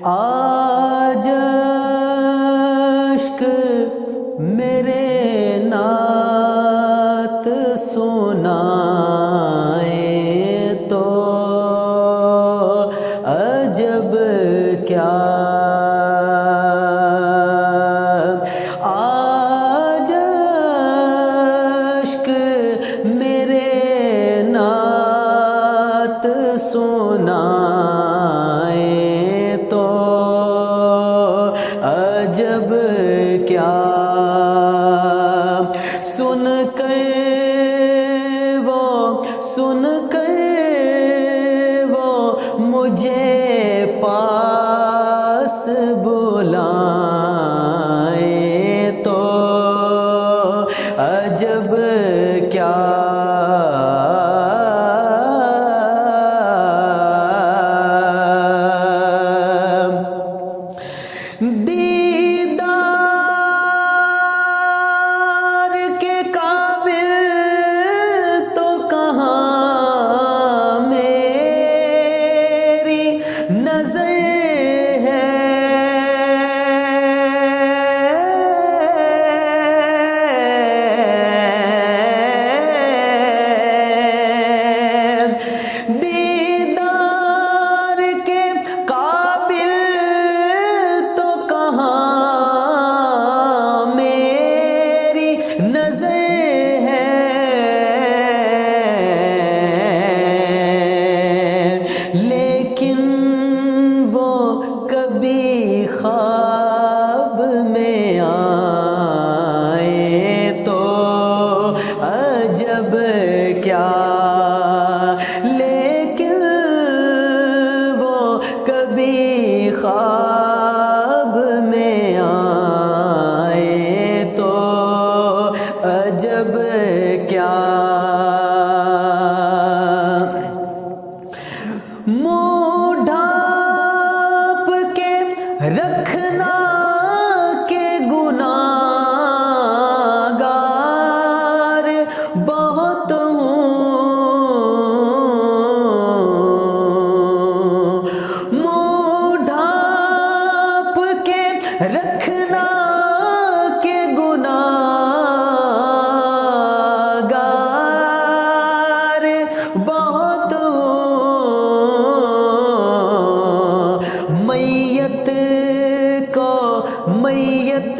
آج عشق میرے نعت سنائے تو عجب کیا، آج عشق میرے نعت سنائے تو عجب کیا، سن کر وہ مجھے پاس بلائیں تو عجب کیا، دیدار کے قابل تو کہاں میری نظر ہے، دیدار کے قابل تو کہاں میری نظر ہے، لیکن وہ کبھی خواب میں آئے تو عجب کیا، لیکن وہ کبھی خواب میں آئے تو عجب کیا، منہ ڈھانپ کے رکھنا کہ گناہگار بہت ہوں، منہ ڈھانپ کے رکھنا کہ گناہگار بہت ہوں، میت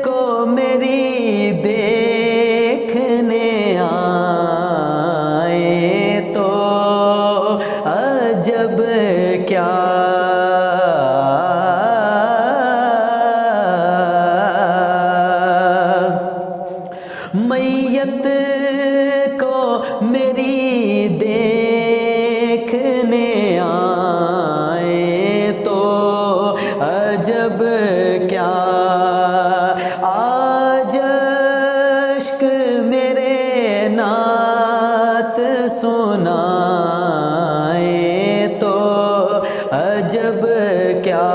کو میری دیکھنے آئے تو عجب کیا، میت کو میری دیکھنے آئے تو عجب کیا، آج عشق میرے نعت سنائے تو عجب کیا۔